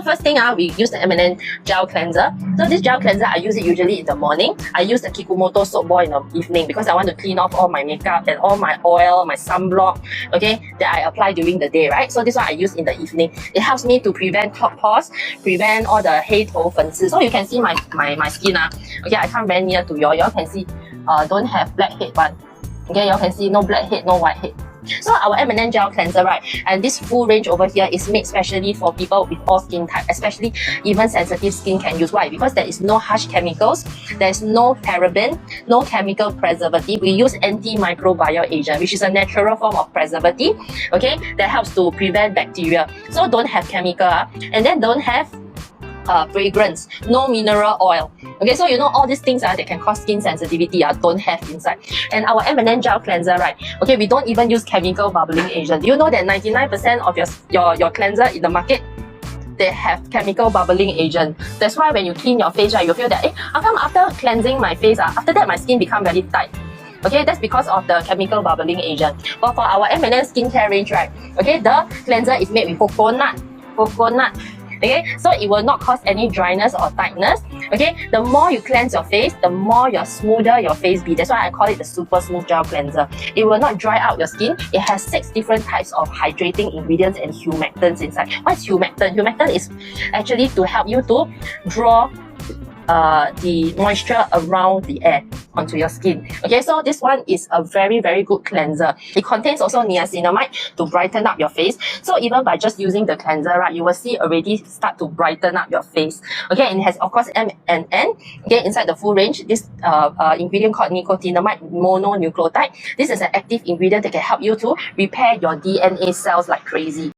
First thing, we use the NMN Gel Cleanser. So this gel cleanser, I use it usually in the morning. I use the Kikumoto soap ball in the evening because I want to clean off all my makeup and all my oil, my sunblock, okay, that I apply during the day, right? So this one I use in the evening. It helps me to prevent clogged pores, prevent all the 黑头粉刺. So you can see my skin, okay, I come very near to y'all. Y'all can see, don't have blackhead one. Okay, y'all can see no blackhead, no whitehead. So our NMN Gel Cleanser, right, and this full range over here is made specially for people with all skin type, especially even sensitive skin can use. Why? Because there is no harsh chemicals, there is no paraben, no chemical preservative. We use antimicrobial agent, which is a natural form of preservative, okay, that helps to prevent bacteria. So don't have chemical, and then don't have fragrance, no mineral oil. Okay, so you know all these things that can cause skin sensitivity don't have inside. And our NMN Gel Cleanser, right, okay, we don't even use chemical bubbling agent. Do you know that 99% of your cleanser in the market, they have chemical bubbling agent? That's why when you clean your face, right, you feel that, how come after cleansing my face, after that my skin become very tight? Okay, that's because of the chemical bubbling agent. But for our NMN skincare range, right, okay, the cleanser is made with coconut. Okay, so it will not cause any dryness or tightness. Okay, the more you cleanse your face, the more smoother your face be. That's why I call it the super smooth gel cleanser. It will not dry out your skin. It has 6 different types of hydrating ingredients and humectants inside. What's humectant? Humectant is actually to help you to draw the moisture around the air onto your skin. Okay, so this one is a very, very good cleanser. It contains also niacinamide to brighten up your face. So even by just using the cleanser, right, you will see already start to brighten up your face. Okay, and it has of course NMN. Okay, inside the full range, this ingredient called nicotinamide mononucleotide. This is an active ingredient that can help you to repair your DNA cells like crazy.